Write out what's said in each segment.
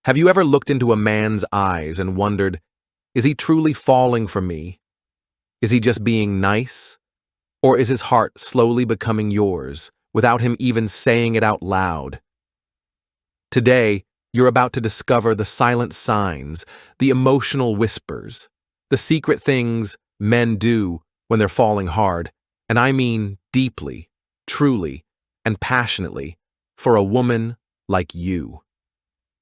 Have you ever looked into a man's eyes and wondered, is he truly falling for me? Is he just being nice? Or is his heart slowly becoming yours without him even saying it out loud? Today, you're about to discover the silent signs, the emotional whispers, the secret things men do when they're falling hard, and I mean deeply, truly, and passionately, for a woman like you.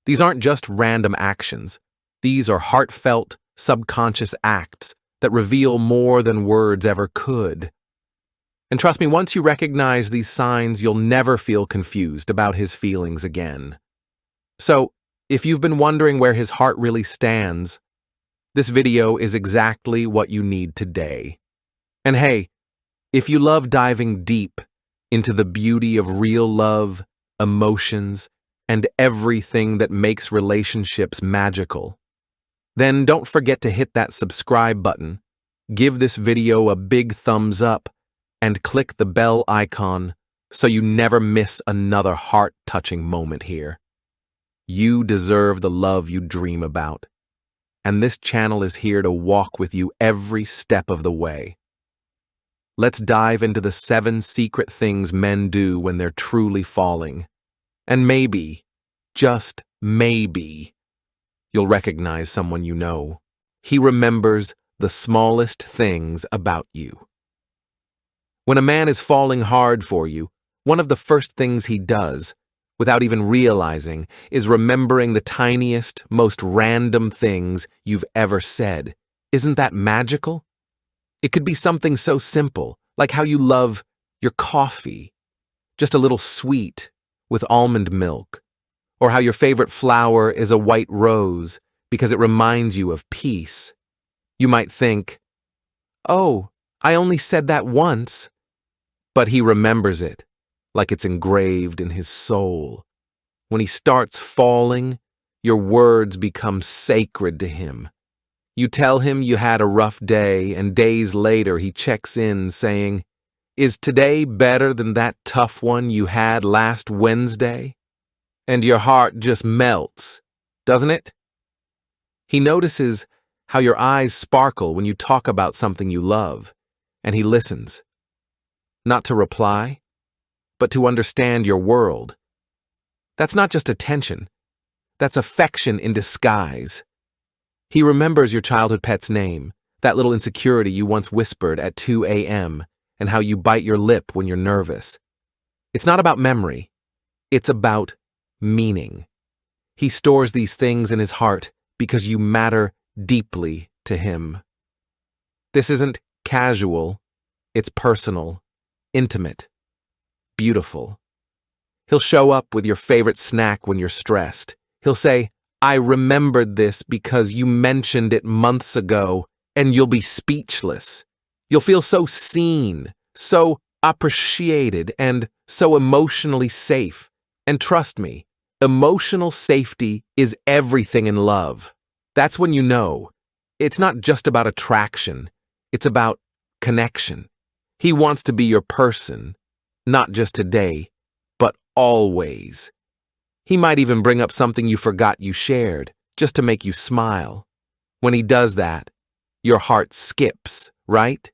These aren't just random actions. These are heartfelt, subconscious acts that reveal more than words ever could. And trust me, once you recognize these signs, you'll never feel confused about his feelings again. So, if you've been wondering where his heart really stands, this video is exactly what you need today. And hey, if you love diving deep into the beauty of real love, emotions, and everything that makes relationships magical, then don't forget to hit that subscribe button, give this video a big thumbs up, and click the bell icon so you never miss another heart-touching moment here. You deserve the love you dream about, and this channel is here to walk with you every step of the way. Let's dive into the 7 secret things men do when they're truly falling. And maybe, just maybe, you'll recognize someone you know. He remembers the smallest things about you. When a man is falling hard for you, one of the first things he does, without even realizing, is remembering the tiniest, most random things you've ever said. Isn't that magical? It could be something so simple, like how you love your coffee, just a little sweet, with almond milk, or how your favorite flower is a white rose because it reminds you of peace. You might think, oh, I only said that once, but he remembers it like it's engraved in his soul. When he starts falling, your words become sacred to him. You tell him you had a rough day, and days later he checks in saying, "Is today better than that tough one you had last Wednesday?" And your heart just melts, doesn't it? He notices how your eyes sparkle when you talk about something you love, and he listens. Not to reply, but to understand your world. That's not just attention. That's affection in disguise. He remembers your childhood pet's name, that little insecurity you once whispered at 2 a.m., and how you bite your lip when you're nervous. It's not about memory. It's about meaning. He stores these things in his heart because you matter deeply to him. This isn't casual. It's personal, intimate, beautiful. He'll show up with your favorite snack when you're stressed. He'll say, "I remembered this because you mentioned it months ago," and you'll be speechless. You'll feel so seen, so appreciated, and so emotionally safe. And trust me, emotional safety is everything in love. That's when you know. It's not just about attraction. It's about connection. He wants to be your person, not just today, but always. He might even bring up something you forgot you shared, just to make you smile. When he does that, your heart skips, right?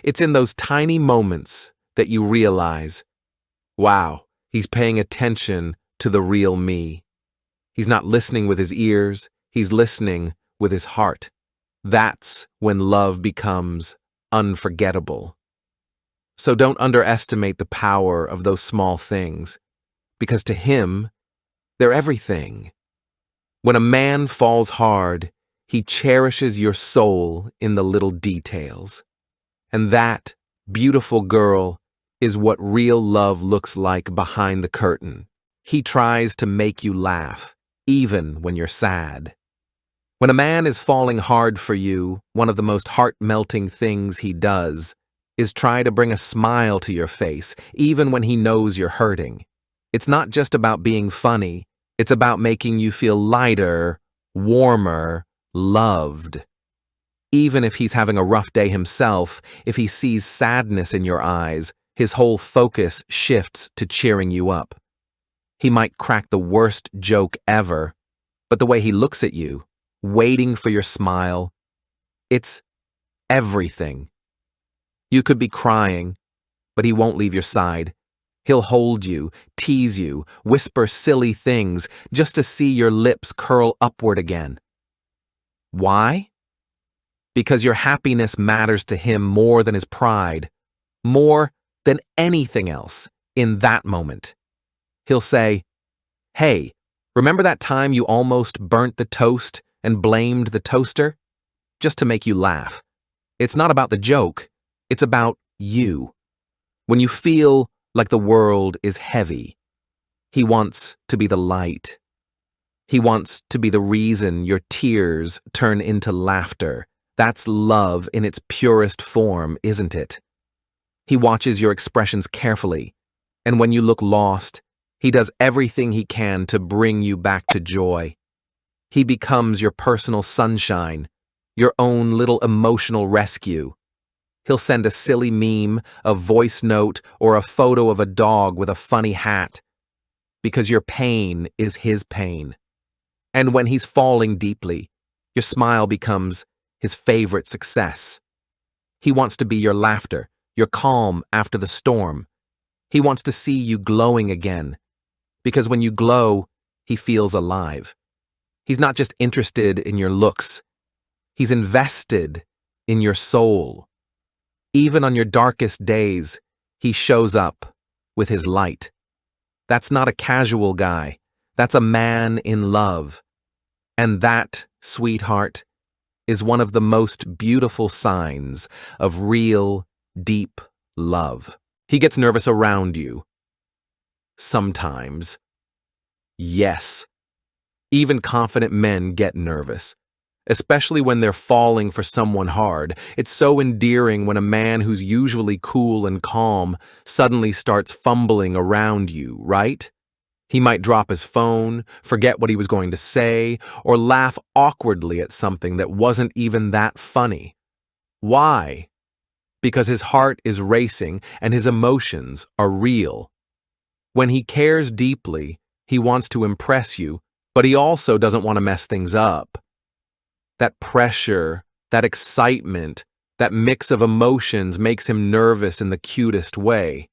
It's in those tiny moments that you realize, wow, he's paying attention to the real me. He's not listening with his ears, he's listening with his heart. That's when love becomes unforgettable. So don't underestimate the power of those small things, because to him, they're everything. When a man falls hard, he cherishes your soul in the little details. And that, beautiful girl, is what real love looks like behind the curtain. He tries to make you laugh, even when you're sad. When a man is falling hard for you, one of the most heart-melting things he does is try to bring a smile to your face, even when he knows you're hurting. It's not just about being funny. It's about making you feel lighter, warmer, loved. Even if he's having a rough day himself, if he sees sadness in your eyes, his whole focus shifts to cheering you up. He might crack the worst joke ever, but the way he looks at you, waiting for your smile, it's everything. You could be crying, but he won't leave your side. He'll hold you, tease you, whisper silly things just to see your lips curl upward again. Why? Because your happiness matters to him more than his pride, more than anything else in that moment. He'll say, "Hey, remember that time you almost burnt the toast and blamed the toaster?" Just to make you laugh. It's not about the joke, it's about you. When you feel like the world is heavy, he wants to be the light. He wants to be the reason your tears turn into laughter. That's love in its purest form, isn't it? He watches your expressions carefully, and when you look lost, he does everything he can to bring you back to joy. He becomes your personal sunshine, your own little emotional rescue. He'll send a silly meme, a voice note, or a photo of a dog with a funny hat, because your pain is his pain. And when he's falling deeply, your smile becomes his favorite success. He wants to be your laughter, your calm after the storm. He wants to see you glowing again, because when you glow, he feels alive. He's not just interested in your looks. He's invested in your soul. Even on your darkest days, he shows up with his light. That's not a casual guy. That's a man in love. And that, sweetheart, is one of the most beautiful signs of real, deep love. He gets nervous around you. Sometimes. Yes. Even confident men get nervous, especially when they're falling for someone hard. It's so endearing when a man who's usually cool and calm suddenly starts fumbling around you, right? He might drop his phone, forget what he was going to say, or laugh awkwardly at something that wasn't even that funny. Why? Because his heart is racing and his emotions are real. When he cares deeply, he wants to impress you, but he also doesn't want to mess things up. That pressure, that excitement, that mix of emotions makes him nervous in the cutest way.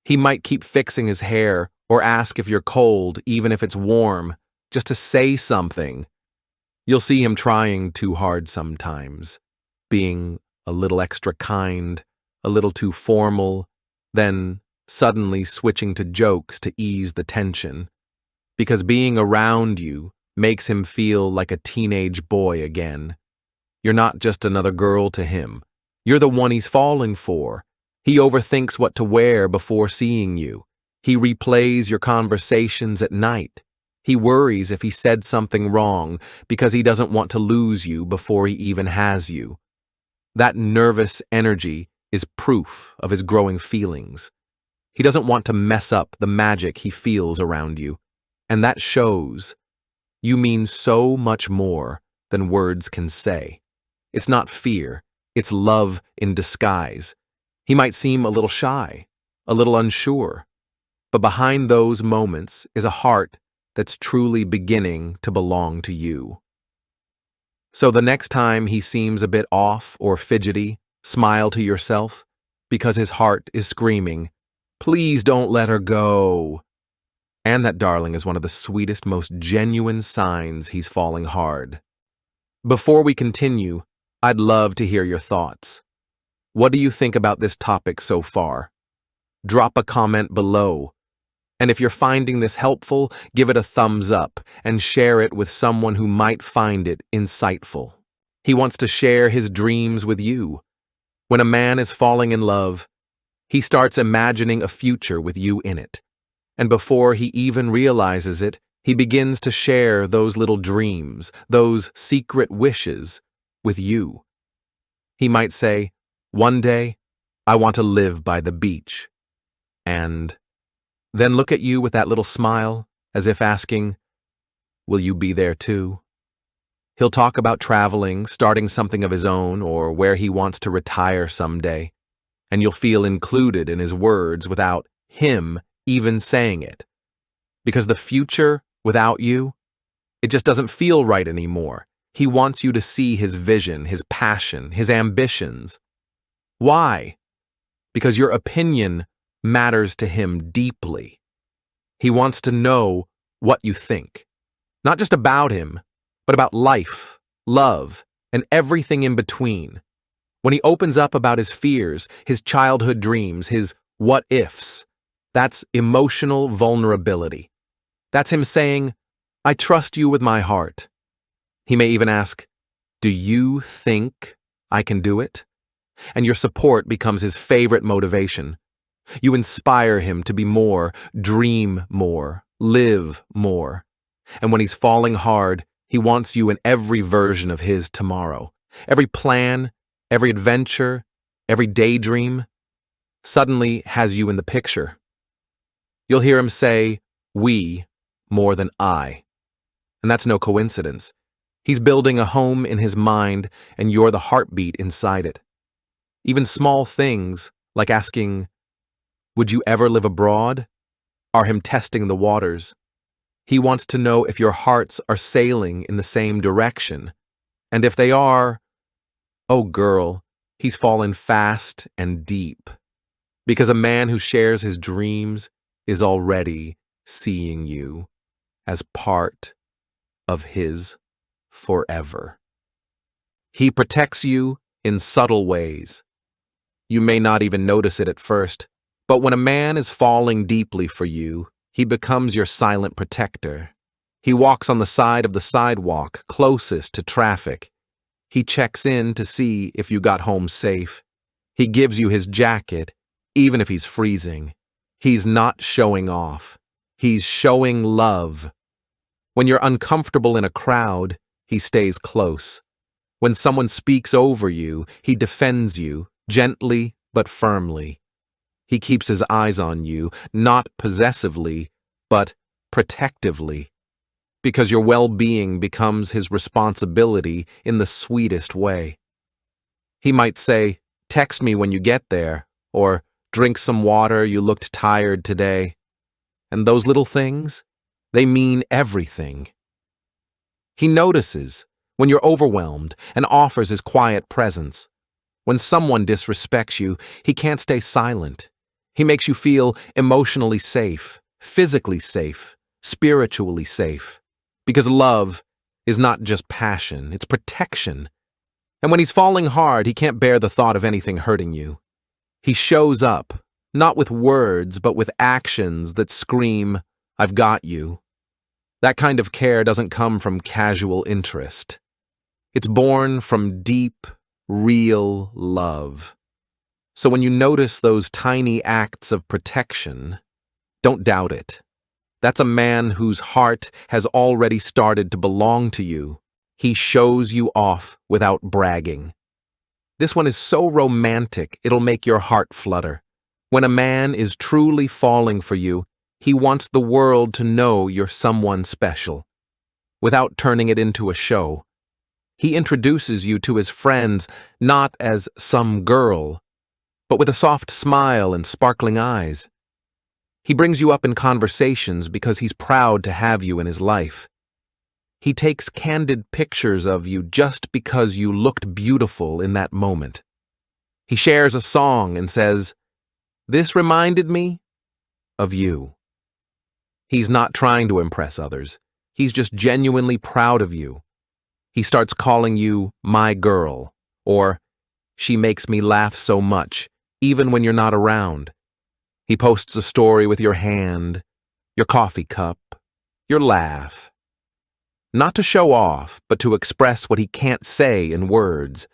He might keep fixing his hair or ask if you're cold, even if it's warm, just to say something. You'll see him trying too hard sometimes, being a little extra kind, a little too formal, then suddenly switching to jokes to ease the tension. Because being around you makes him feel like a teenage boy again. You're not just another girl to him. You're the one he's falling for. He overthinks what to wear before seeing you. He replays your conversations at night. He worries if he said something wrong because he doesn't want to lose you before he even has you. That nervous energy is proof of his growing feelings. He doesn't want to mess up the magic he feels around you, and that shows. You mean so much more than words can say. It's not fear, it's love in disguise. He might seem a little shy, a little unsure, but behind those moments is a heart that's truly beginning to belong to you. So the next time he seems a bit off or fidgety, smile to yourself, because his heart is screaming, "Please don't let her go." And that, darling, is one of the sweetest, most genuine signs he's falling hard. Before we continue, I'd love to hear your thoughts. What do you think about this topic so far? Drop a comment below. And if you're finding this helpful, give it a thumbs up and share it with someone who might find it insightful. He wants to share his dreams with you. When a man is falling in love, he starts imagining a future with you in it. And before he even realizes it, he begins to share those little dreams, those secret wishes, with you. He might say, "One day, I want to live by the beach." And then look at you with that little smile, as if asking, "Will you be there too?" He'll talk about traveling, starting something of his own, or where he wants to retire someday. And you'll feel included in his words without him even saying it. Because the future, without you, It just doesn't feel right anymore. He wants you to see his vision, his passion, his ambitions. Why? Because your opinion matters to him deeply. He wants to know what you think, not just about him, but about life, love, and everything in between. When he opens up about his fears, his childhood dreams, his what-ifs, that's emotional vulnerability. That's him saying, I trust you with my heart. He may even ask, do you think I can do it? And your support becomes his favorite motivation. You inspire him to be more, dream more, live more. And when he's falling hard, he wants you in every version of his tomorrow. Every plan, every adventure, every daydream suddenly has you in the picture. You'll hear him say, we, more than I. And that's no coincidence. He's building a home in his mind, and you're the heartbeat inside it. Even small things, like asking, would you ever live abroad, are him testing the waters. He wants to know if your hearts are sailing in the same direction. And if they are, oh girl, he's fallen fast and deep. Because a man who shares his dreams is already seeing you as part of his forever. He protects you in subtle ways. You may not even notice it at first, but when a man is falling deeply for you, he becomes your silent protector. He walks on the side of the sidewalk closest to traffic. He checks in to see if you got home safe. He gives you his jacket, even if he's freezing. He's not showing off. He's showing love. When you're uncomfortable in a crowd, he stays close. When someone speaks over you, he defends you, gently but firmly. He keeps his eyes on you, not possessively, but protectively, because your well-being becomes his responsibility in the sweetest way. He might say, text me when you get there, or drink some water, you looked tired today. And those little things, they mean everything. He notices when you're overwhelmed and offers his quiet presence. When someone disrespects you, he can't stay silent. He makes you feel emotionally safe, physically safe, spiritually safe. Because love is not just passion, it's protection. And when he's falling hard, he can't bear the thought of anything hurting you. He shows up, not with words, but with actions that scream, I've got you. That kind of care doesn't come from casual interest. It's born from deep, real love. So when you notice those tiny acts of protection, don't doubt it. That's a man whose heart has already started to belong to you. He shows you off without bragging. This one is so romantic, it'll make your heart flutter. When a man is truly falling for you, he wants the world to know you're someone special. Without turning it into a show, he introduces you to his friends not as some girl, but with a soft smile and sparkling eyes. He brings you up in conversations because he's proud to have you in his life. He takes candid pictures of you just because you looked beautiful in that moment. He shares a song and says, "This reminded me of you." He's not trying to impress others. He's just genuinely proud of you. He starts calling you my girl, or she makes me laugh so much, even when you're not around. He posts a story with your hand, your coffee cup, your laugh. Not to show off, but to express what he can't say in words,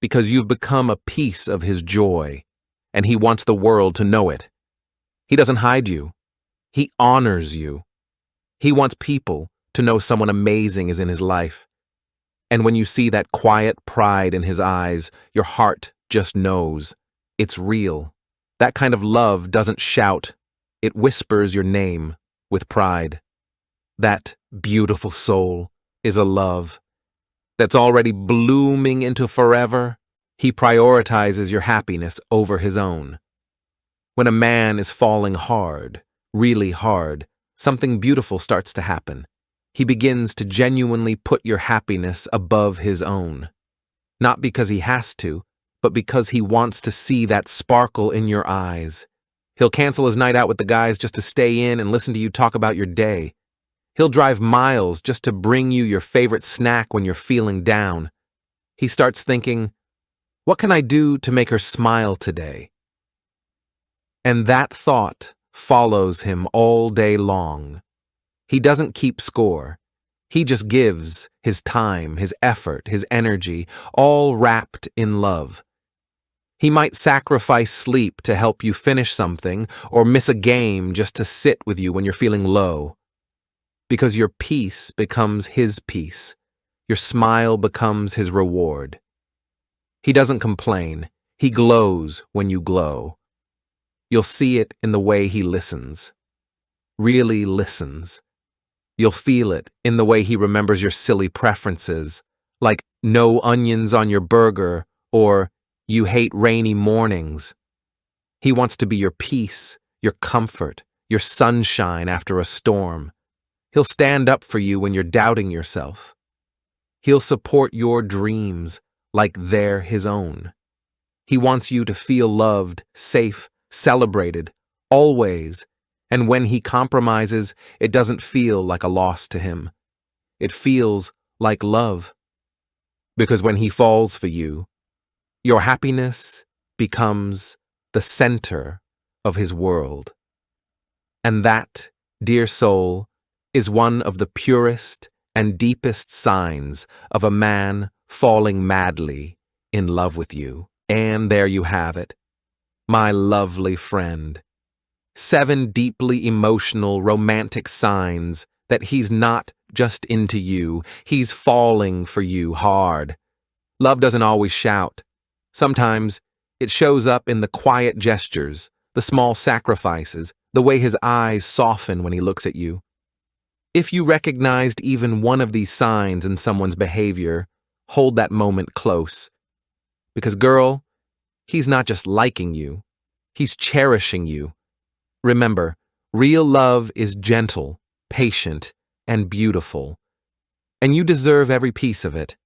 because you've become a piece of his joy, and he wants the world to know it. He doesn't hide you. He honors you. He wants people to know someone amazing is in his life. And when you see that quiet pride in his eyes, your heart just knows it's real. That kind of love doesn't shout, it whispers your name with pride. That beautiful soul is a love that's already blooming into forever. He prioritizes your happiness over his own. When a man is falling hard, really hard, something beautiful starts to happen. He begins to genuinely put your happiness above his own. Not because he has to, but because he wants to see that sparkle in your eyes. He'll cancel his night out with the guys just to stay in and listen to you talk about your day. He'll drive miles just to bring you your favorite snack when you're feeling down. He starts thinking, what can I do to make her smile today? And that thought follows him all day long. He doesn't keep score. He just gives his time, his effort, his energy, all wrapped in love. He might sacrifice sleep to help you finish something or miss a game just to sit with you when you're feeling low. Because your peace becomes his peace. Your smile becomes his reward. He doesn't complain. He glows when you glow. You'll see it in the way he listens. Really listens. You'll feel it in the way he remembers your silly preferences, like no onions on your burger or you hate rainy mornings. He wants to be your peace, your comfort, your sunshine after a storm. He'll stand up for you when you're doubting yourself. He'll support your dreams like they're his own. He wants you to feel loved, safe, celebrated, always, and when he compromises, it doesn't feel like a loss to him. It feels like love. Because when he falls for you, your happiness becomes the center of his world. And that, dear soul, is one of the purest and deepest signs of a man falling madly in love with you. And there you have it, my lovely friend. 7 deeply emotional, romantic signs that he's not just into you, he's falling for you hard. Love doesn't always shout. Sometimes it shows up in the quiet gestures, the small sacrifices, the way his eyes soften when he looks at you. If you recognized even one of these signs in someone's behavior, hold that moment close. Because, girl, he's not just liking you, he's cherishing you. Remember, real love is gentle, patient, and beautiful, and you deserve every piece of it.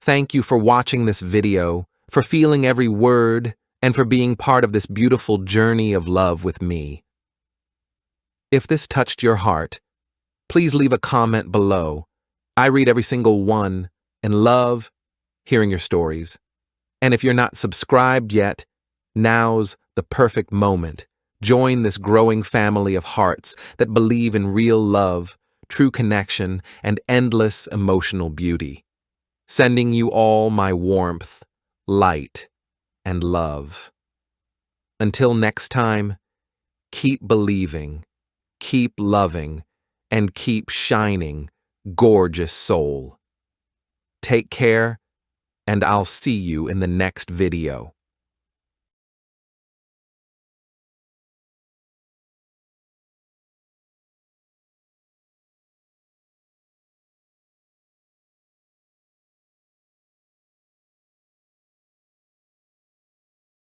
Thank you for watching this video, for feeling every word, and for being part of this beautiful journey of love with me. If this touched your heart, please leave a comment below. I read every single one and love hearing your stories. And if you're not subscribed yet, now's the perfect moment. Join this growing family of hearts that believe in real love, true connection, and endless emotional beauty. Sending you all my warmth, light, and love. Until next time, keep believing, keep loving, and keep shining, gorgeous soul. Take care, and I'll see you in the next video.